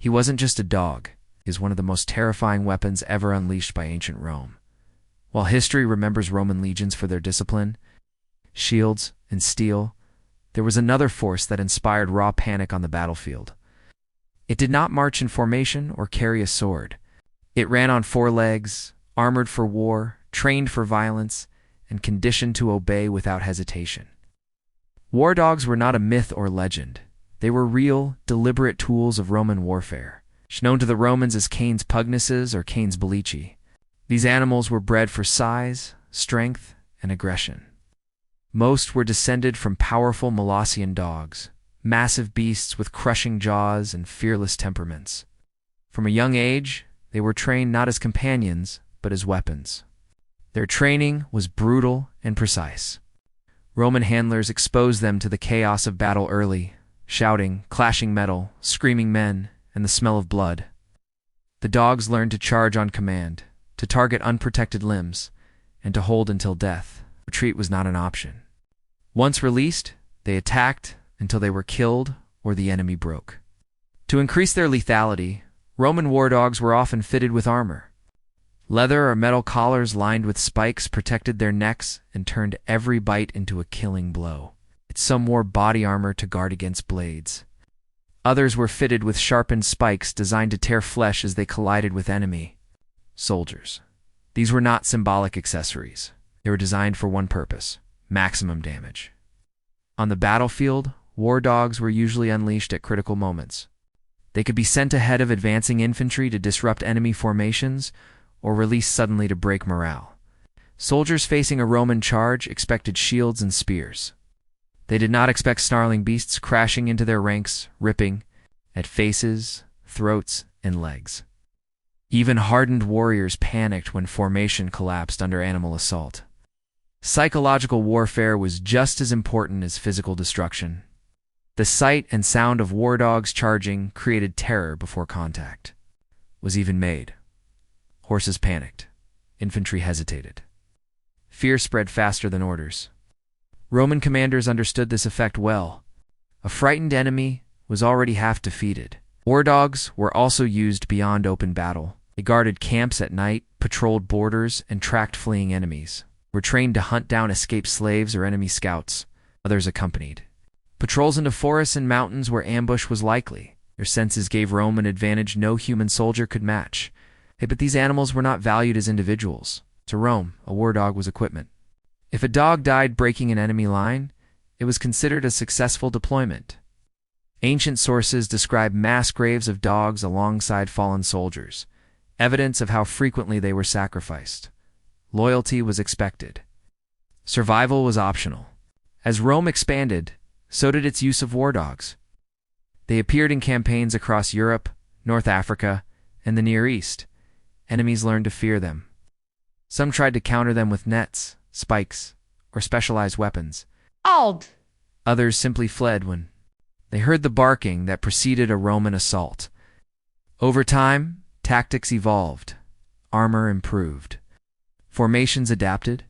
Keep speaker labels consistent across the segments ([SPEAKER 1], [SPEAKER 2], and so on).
[SPEAKER 1] He wasn't just a dog. He was one of the most terrifying weapons ever unleashed by ancient Rome. While history remembers Roman legions for their discipline, shields, and steel, there was another force that inspired raw panic on the battlefield. It did not march in formation or carry a sword. It ran on four legs, armored for war, trained for violence, and conditioned to obey without hesitation. War dogs were not a myth or legend. They were real, deliberate tools of Roman warfare, known to the Romans as canes pugnaces or canes bellici. These animals were bred for size, strength, and aggression. Most were descended from powerful Molossian dogs, massive beasts with crushing jaws and fearless temperaments. From a young age, they were trained not as companions, but as weapons. Their training was brutal and precise. Roman handlers exposed them to the chaos of battle early, shouting, clashing metal, screaming men, and the smell of blood. The dogs learned to charge on command, to target unprotected limbs, and to hold until death. Retreat was not an option. Once released, they attacked until they were killed or the enemy broke. To increase their lethality, Roman war dogs were often fitted with armor. Leather or metal collars lined with spikes protected their necks and turned every bite into a killing blow. Some wore body armor to guard against blades. Others were fitted with sharpened spikes designed to tear flesh as they collided with enemy soldiers. These were not symbolic accessories. They were designed for one purpose: maximum damage. On the battlefield, war dogs were usually unleashed at critical moments. They could be sent ahead of advancing infantry to disrupt enemy formations or released suddenly to break morale. Soldiers facing a Roman charge expected shields and spears. They did not expect snarling beasts crashing into their ranks, ripping at faces, throats, and legs. Even hardened warriors panicked when formation collapsed under animal assault. Psychological warfare was just as important as physical destruction. The sight and sound of war dogs charging created terror before contact was even made. Horses panicked. Infantry hesitated. Fear spread faster than orders. Roman commanders understood this effect well. A frightened enemy was already half defeated. War dogs were also used beyond open battle. They guarded camps at night, patrolled borders, and tracked fleeing enemies. They were trained to hunt down escaped slaves or enemy scouts. Others accompanied. Patrols into forests and mountains where ambush was likely. Their senses gave Rome an advantage no human soldier could match. But these animals were not valued as individuals. To Rome, a war dog was equipment. If a dog died breaking an enemy line, it was considered a successful deployment. Ancient sources describe mass graves of dogs alongside fallen soldiers, evidence of how frequently they were sacrificed. Loyalty was expected. Survival was optional. As Rome expanded, so did its use of war dogs. They appeared in campaigns across Europe, North Africa, and the Near East. Enemies learned to fear them. Some tried to counter them with nets, spikes, or specialized weapons. Others simply fled when they heard the barking that preceded a Roman assault. Over time, tactics evolved. Armor improved. Formations adapted.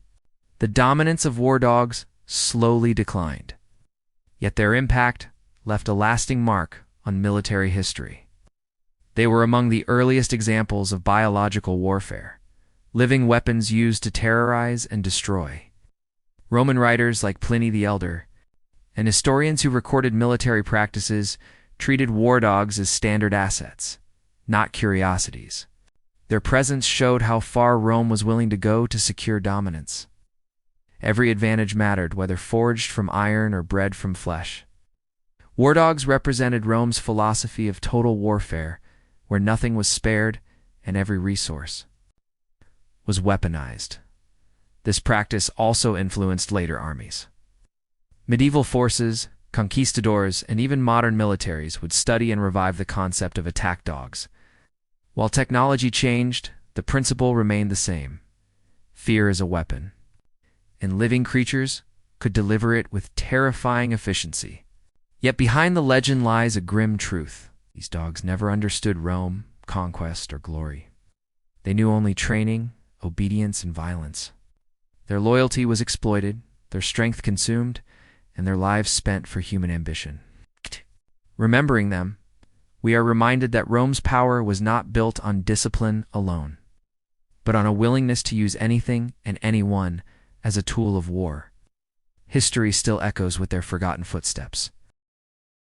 [SPEAKER 1] The dominance of war dogs slowly declined. Yet their impact left a lasting mark on military history. They were among the earliest examples of biological warfare, living weapons used to terrorize and destroy. Roman writers like Pliny the Elder and historians who recorded military practices treated war dogs as standard assets, not curiosities. Their presence showed how far Rome was willing to go to secure dominance. Every advantage mattered, whether forged from iron or bred from flesh. War dogs represented Rome's philosophy of total warfare, where nothing was spared and every resource was weaponized. This practice also influenced later armies. Medieval forces, conquistadors, and even modern militaries would study and revive the concept of attack dogs. While technology changed, the principle remained the same. Fear is a weapon, and living creatures could deliver it with terrifying efficiency. Yet behind the legend lies a grim truth. These dogs never understood Rome, conquest, or glory. They knew only training, obedience, and violence. Their loyalty was exploited, their strength consumed, and their lives spent for human ambition. Remembering them, we are reminded that Rome's power was not built on discipline alone, but on a willingness to use anything and anyone as a tool of war. History still echoes with their forgotten footsteps.